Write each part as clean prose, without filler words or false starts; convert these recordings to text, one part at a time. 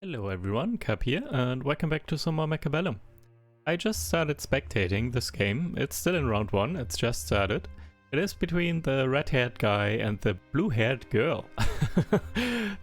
Hello everyone, Cap here, and welcome back to some more Mechabellum. I just started spectating this game. It's still in round 1, it's just started. It is between the red-haired guy and the blue-haired girl.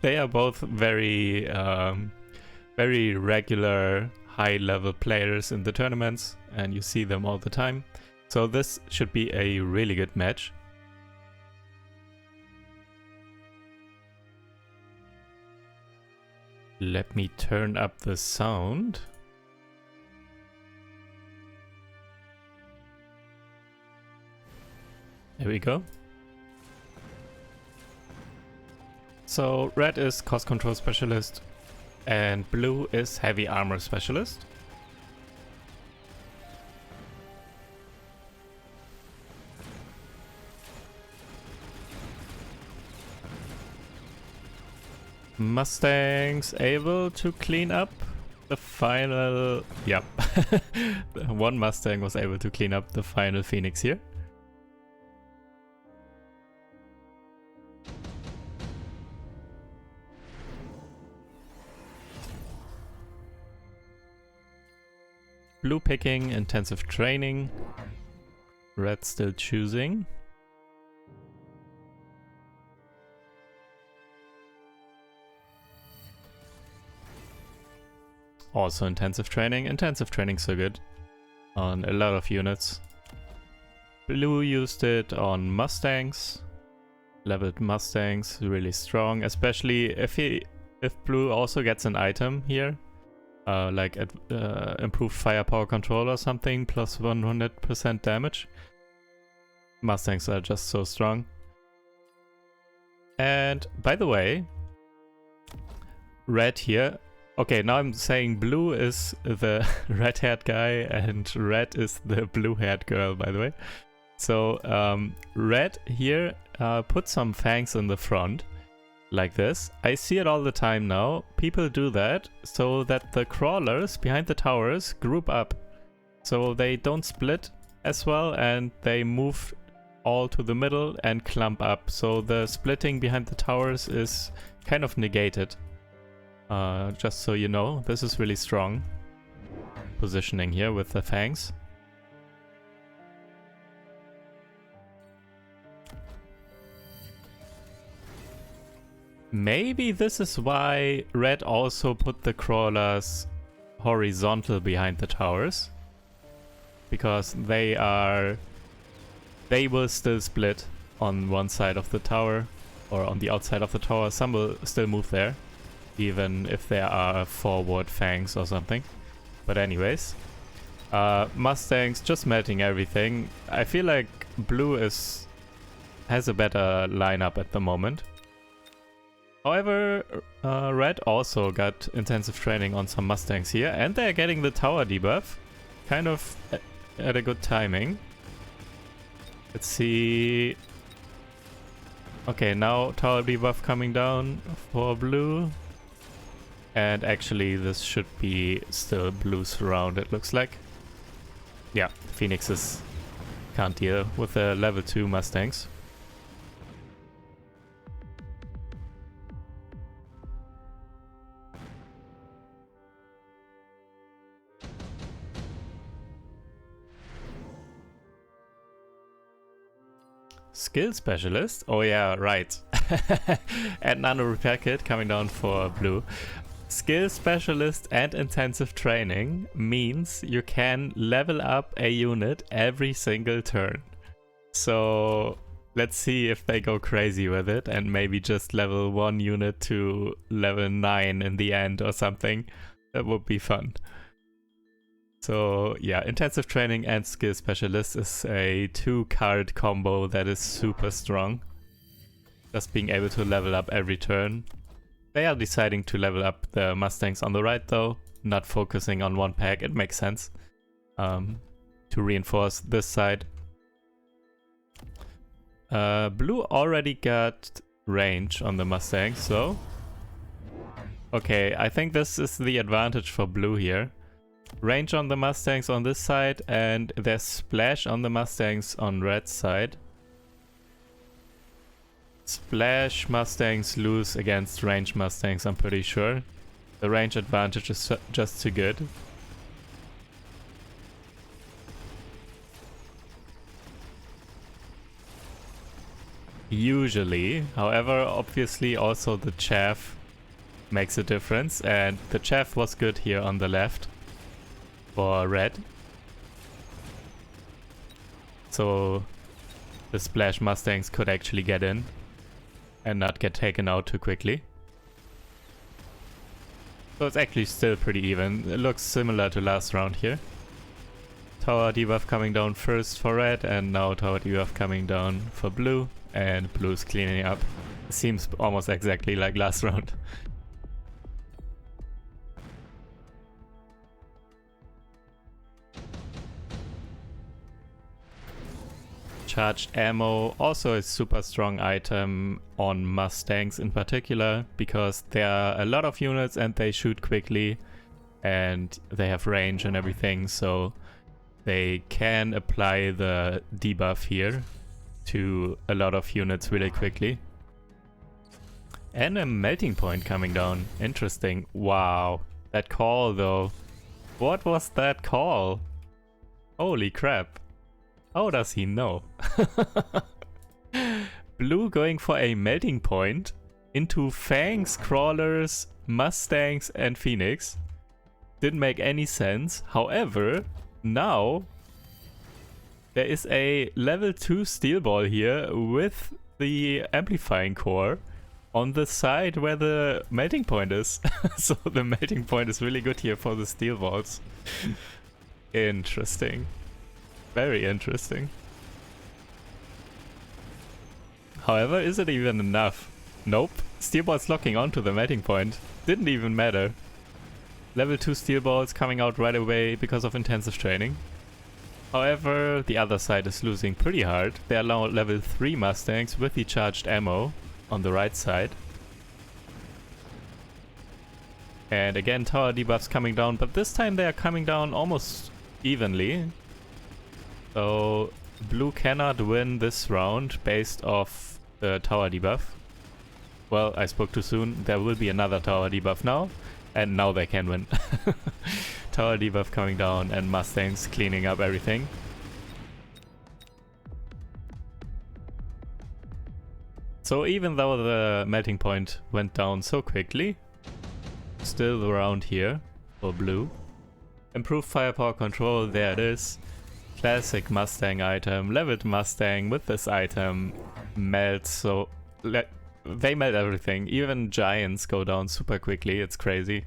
They are both very regular, high-level players in the tournaments, and you see them all the time. So this should be a really good match. Let me turn up the sound. There we go. So red is cost control specialist and blue is heavy armor specialist. Mustang's able to clean up the final... Yep. One Mustang was able to clean up the final Phoenix here. Blue picking, intensive training. Red still choosing. Also intensive training so good on a lot of units. Blue used it on Mustangs, leveled Mustangs, really strong, especially if blue also gets an item here, like improved firepower control or something, plus 100% damage. Mustangs are just so strong. And by the way, red here. Okay, now I'm saying blue is the red-haired guy and red is the blue-haired girl, by the way. So red here put some fangs in the front, like this. I see it all the time now. People do that so that the crawlers behind the towers group up. So they don't split as well and they move all to the middle and clump up. So the splitting behind the towers is kind of negated. Just so you know, this is really strong positioning here with the fangs. Maybe this is why red also put the crawlers horizontal behind the towers, because they will still split on one side of the tower or on the outside of the tower. Some will still move there, even if there are forward fangs or something. But anyways, Mustangs just melting everything. I feel like blue has a better lineup at the moment. However, red also got intensive training on some Mustangs here, and they're getting the tower debuff, kind of at a good timing. Let's see. Okay, now tower debuff coming down for blue. And actually this should be still blue's round, it looks like. Yeah, Phoenixes can't deal with the level 2 Mustangs. Skill specialist? Oh yeah, right. And nano repair kit coming down for blue. Skill specialist and intensive training means you can level up a unit every single turn. So let's see if they go crazy with it and maybe just level one unit to level 9 in the end or something. That would be fun. So yeah, intensive training and skill specialist is a 2-card combo that is super strong. Just being able to level up every turn. They are deciding to level up the Mustangs on the right though, not focusing on one pack. It makes sense to reinforce this side. Blue already got range on the Mustang, so... Okay, I think this is the advantage for blue here. Range on the Mustangs on this side and there's splash on the Mustangs on red side. Splash Mustangs lose against range Mustangs, I'm pretty sure. The range advantage is just too good. Usually, however, obviously also the chaff makes a difference, and the chaff was good here on the left for red. So the splash Mustangs could actually get in and not get taken out too quickly. So it's actually still pretty even. It looks similar to last round here. Tower debuff coming down first for red, and now tower debuff coming down for blue, and blue's cleaning up. Seems almost exactly like last round. Charged ammo, also a super strong item on Mustangs in particular, because there are a lot of units and they shoot quickly and they have range and everything, so they can apply the debuff here to a lot of units really quickly. And a melting point coming down. Interesting. Wow. That call though. What was that call? Holy crap. How does he know? Blue going for a melting point into Fangs, Crawlers, Mustangs and Phoenix. Didn't make any sense. However, now there is a level 2 steel ball here with the amplifying core on the side where the melting point is. So the melting point is really good here for the steel balls. Interesting. Very interesting. However, is it even enough? Nope. Steel balls locking onto the melting point. Didn't even matter. Level 2 steel balls coming out right away because of intensive training. However, the other side is losing pretty hard. They are now level 3 Mustangs with the charged ammo on the right side. And again, tower debuffs coming down, but this time they are coming down almost evenly. So blue cannot win this round based off the tower debuff. Well, I spoke too soon. There will be another tower debuff now, and now they can win. Tower debuff coming down and Mustangs cleaning up everything. So even though the melting point went down so quickly, still around here for blue. Improved firepower control, there it is. Classic Mustang item, leveled Mustang with this item melts, so they melt everything. Even giants go down super quickly, it's crazy.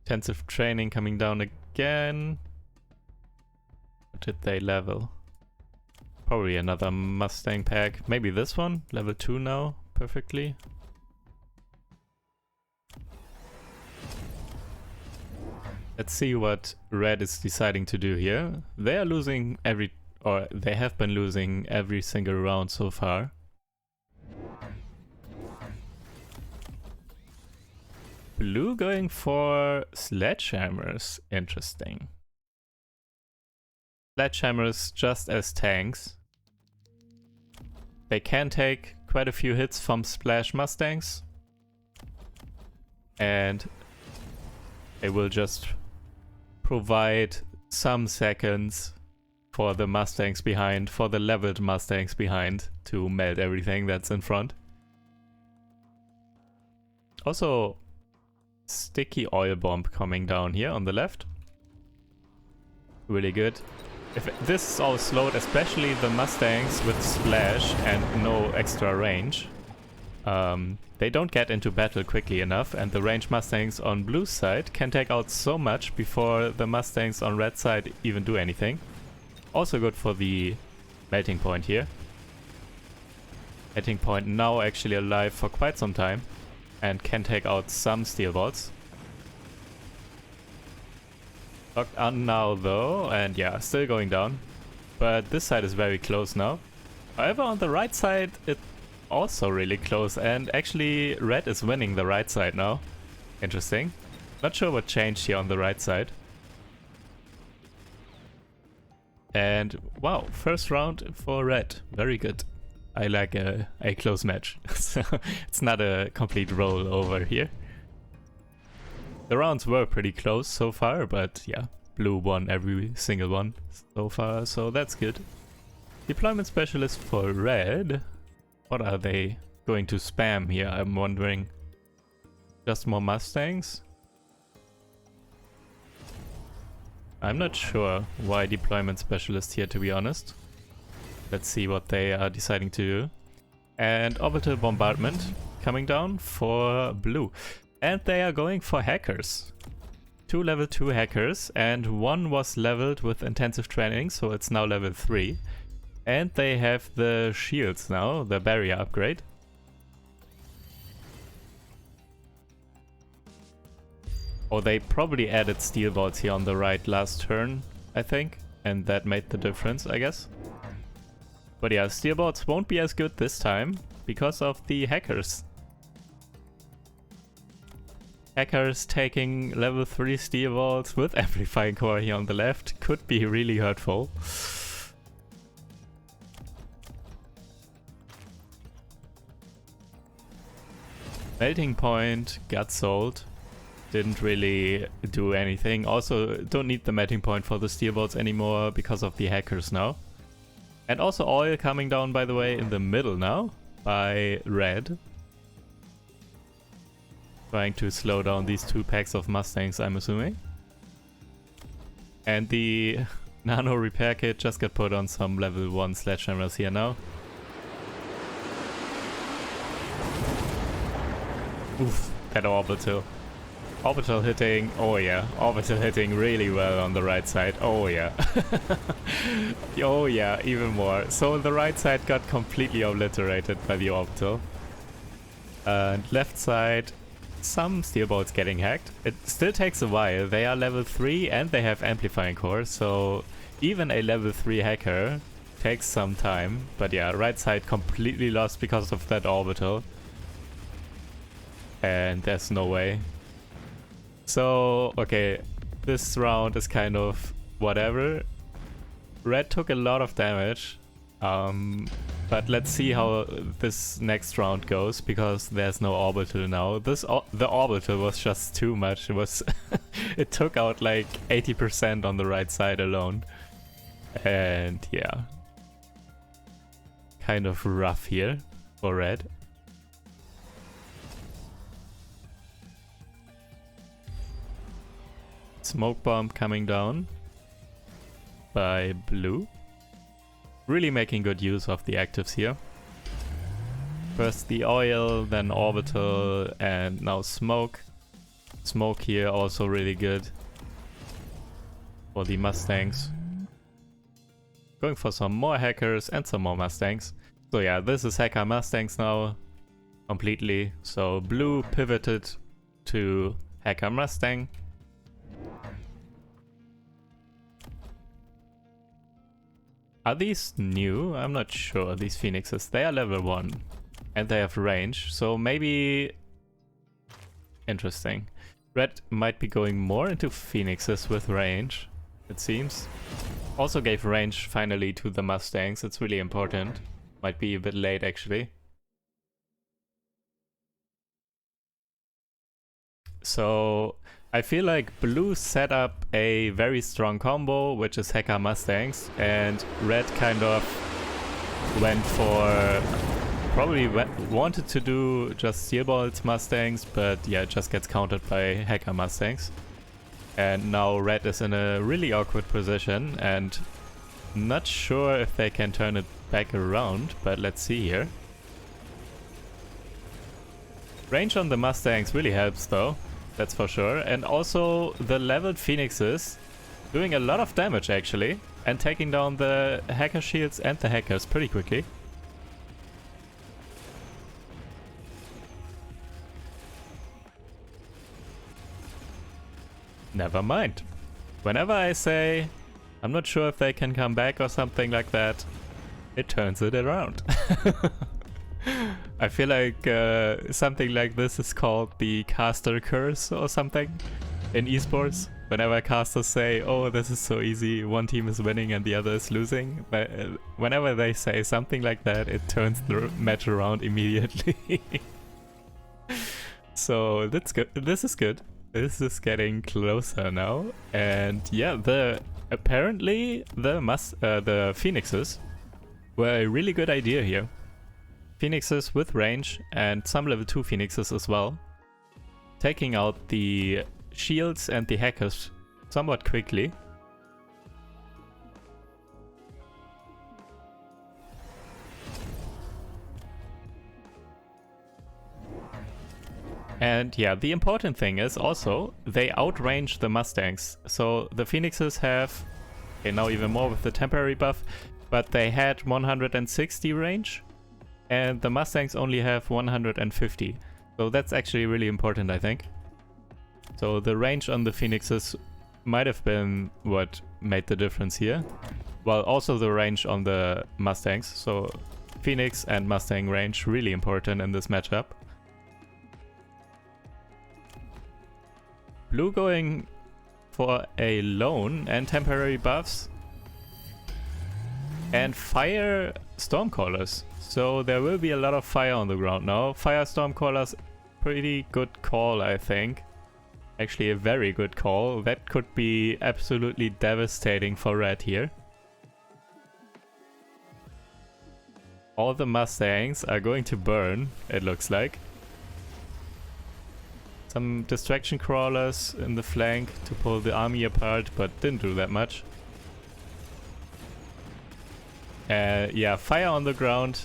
Intensive training coming down again. What did they level? Probably another Mustang pack. Maybe this one? Level 2 now, perfectly. Let's see what red is deciding to do here. They are losing they have been losing every single round so far. Blue going for sledgehammers. Interesting. Sledgehammers just as tanks. They can take quite a few hits from Splash Mustangs. And they will just provide some seconds for the Mustangs behind, for the leveled Mustangs behind, to melt everything that's in front. Also, sticky oil bomb coming down here on the left. Really good. If this is all slowed, especially the Mustangs with splash and no extra range, they don't get into battle quickly enough, and the ranged Mustangs on blue side can take out so much before the Mustangs on red side even do anything. Also good for the melting point here. Melting point now actually alive for quite some time and can take out some steel balls. Locked on now though, and yeah, still going down. But this side is very close now. However, on the right side it's also really close, and actually red is winning the right side now. Interesting. Not sure what changed here on the right side. And wow, first round for red. Very good. I like a close match. So it's not a complete roll over here. The rounds were pretty close so far, but yeah, blue won every single one so far, so that's good. Deployment specialist for red. What are they going to spam here? I'm wondering. Just more Mustangs? I'm not sure why deployment specialist here, to be honest. Let's see what they are deciding to do. And orbital bombardment coming down for blue. And they are going for hackers. 2 level 2 hackers, and 1 was leveled with intensive training, so it's now level 3. And they have the shields now, the barrier upgrade. Oh, they probably added steel bolts here on the right last turn, I think. And that made the difference, I guess. But yeah, steel bolts won't be as good this time because of the hackers. Hackers taking level 3 steel bolts with amplifying core here on the left could be really hurtful. Melting point got sold. Didn't really do anything. Also, don't need the melting point for the steel bolts anymore because of the hackers now. And also oil coming down, by the way, in the middle now by red. Trying to slow down these 2 packs of Mustangs, I'm assuming. And the nano repair kit just got put on some level 1 sledgehammers here now. Oof, that orbital. Orbital hitting, oh yeah, orbital hitting really well on the right side, oh yeah. Oh yeah, even more. So the right side got completely obliterated by the orbital. And left side, some steel bolts getting hacked. It still takes a while, they are level 3 and they have amplifying core, so even a level 3 hacker takes some time. But yeah, right side completely lost because of that orbital. And there's no way. So, okay, this round is kind of whatever. Red took a lot of damage, but let's see how this next round goes, because there's no orbital now. The orbital was just too much. It was it took out like 80% on the right side alone. And yeah, kind of rough here for red. Smoke bomb coming down by blue. Really making good use of the actives here. First the oil, then orbital, and now smoke. Smoke here also really good for the Mustangs. Going for some more hackers and some more Mustangs. So yeah, this is hacker Mustangs now completely. So blue pivoted to hacker Mustang. Are these new? I'm not sure. These Phoenixes, they are level 1 and they have range, so maybe interesting. Red might be going more into Phoenixes with range, it seems. Also gave range finally to the Mustangs, it's really important. Might be a bit late actually. So I feel like blue set up a very strong combo, which is hacker Mustangs, and red kind of went for, probably wanted to do just steel bolts Mustangs, but yeah, it just gets countered by hacker Mustangs. And now red is in a really awkward position, and not sure if they can turn it back around, but let's see here. Range on the Mustangs really helps though. That's for sure. And also the leveled Phoenixes doing a lot of damage actually, and taking down the hacker shields and the hackers pretty quickly. Never mind. Whenever I say I'm not sure if they can come back or something like that, it turns it around. I feel like something like this is called the caster curse or something in esports. Whenever casters say, oh, this is so easy, one team is winning and the other is losing, but whenever they say something like that, it turns the match around immediately. So that's good. This is good. This is getting closer now. And yeah, apparently the Phoenixes were a really good idea here. Phoenixes with range and some level 2 Phoenixes as well. Taking out the shields and the hackers somewhat quickly. And yeah, the important thing is also they outrange the Mustangs. So the Phoenixes have, okay, now even more with the temporary buff, but they had 160 range and the Mustangs only have 150. So that's actually really important, I think. So the range on the Phoenixes might have been what made the difference here. While also the range on the Mustangs. So Phoenix and Mustang range really important in this matchup. Blue going for a lone and temporary buffs. And fire Stormcallers. So there will be a lot of fire on the ground now. Fire Stormcallers, pretty good call, I think. Actually a very good call. That could be absolutely devastating for red here. All the Mustangs are going to burn, it looks like. Some distraction crawlers in the flank to pull the army apart, but didn't do that much. Yeah, fire on the ground.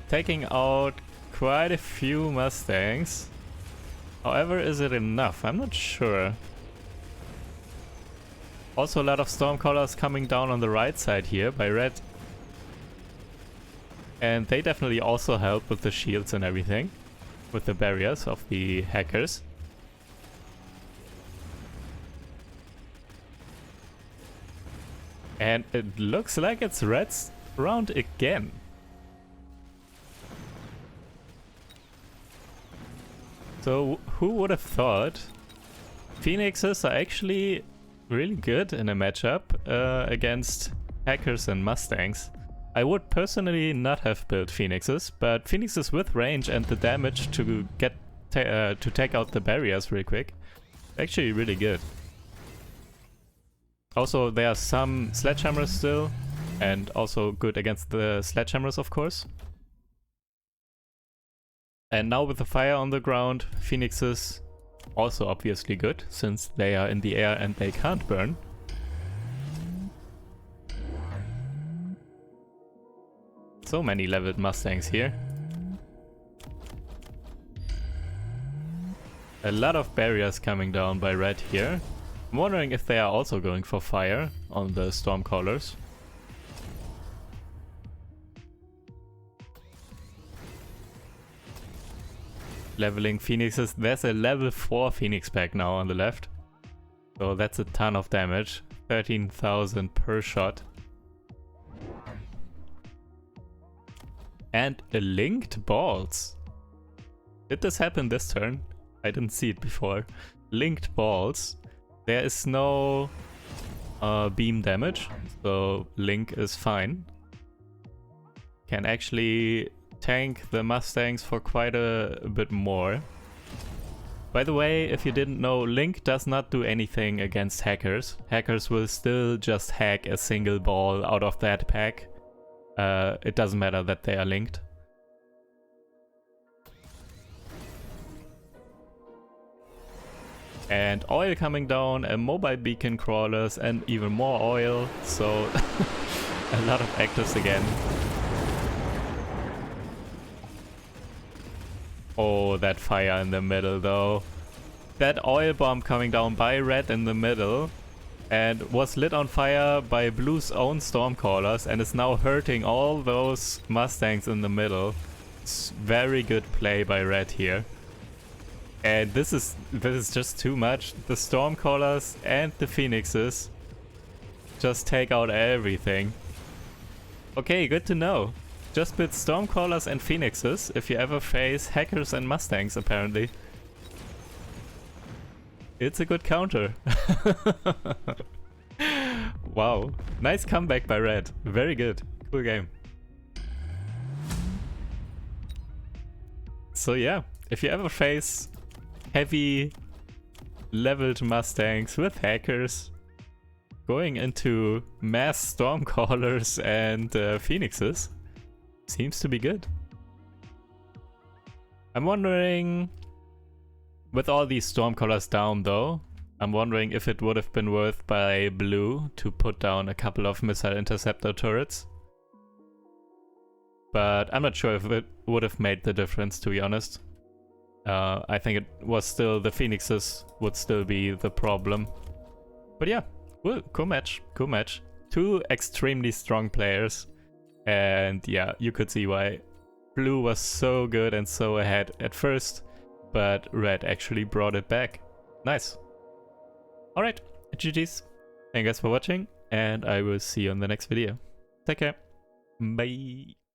Taking out quite a few Mustangs. However, is it enough? I'm not sure. Also a lot of Stormcallers coming down on the right side here by red. And they definitely also help with the shields and everything. With the barriers of the hackers. And it looks like it's red's round again. So who would have thought Phoenixes are actually really good in a matchup against hackers and Mustangs. I would personally not have built Phoenixes, but Phoenixes with range and the damage to get to take out the barriers real quick, actually really good. Also there are some sledgehammers still, and also good against the sledgehammers of course. And now with the fire on the ground, Phoenixes also obviously good, since they are in the air and they can't burn. So many leveled Mustangs here. A lot of barriers coming down by red here. I'm wondering if they are also going for fire on the Stormcallers. Leveling Phoenixes. There's a level 4 Phoenix pack now on the left. So that's a ton of damage. 13,000 per shot. And a linked balls. Did this happen this turn? I didn't see it before. Linked balls. There is no beam damage, so link is fine. Can actually tank the Mustangs for quite a bit more. By the way, if you didn't know, link does not do anything against hackers. Hackers will still just hack a single ball out of that pack. It doesn't matter that they are linked. And oil coming down, a mobile beacon crawlers and even more oil, so a lot of actives again. Oh, that fire in the middle though. That oil bomb coming down by red in the middle and was lit on fire by blue's own Stormcallers and is now hurting all those Mustangs in the middle. It's very good play by red here. And this is just too much. The Stormcallers and the Phoenixes just take out everything. Okay, good to know. Just build Stormcallers and Phoenixes if you ever face hackers and Mustangs, apparently. It's a good counter. Wow. Nice comeback by Red. Very good. Cool game. So yeah, if you ever face heavy leveled Mustangs with hackers going into mass Stormcallers and Phoenixes, seems to be good. I'm wondering, with all these Stormcallers down though, I'm wondering if it would have been worth by blue to put down a couple of missile interceptor turrets. But I'm not sure if it would have made the difference, to be honest. I think it was still, the Phoenixes would still be the problem. But yeah, cool match, cool match. Two extremely strong players. And yeah, you could see why blue was so good and so ahead at first, but red actually brought it back. Nice. Alright, GG's. Thank you guys for watching, and I will see you on the next video. Take care. Bye.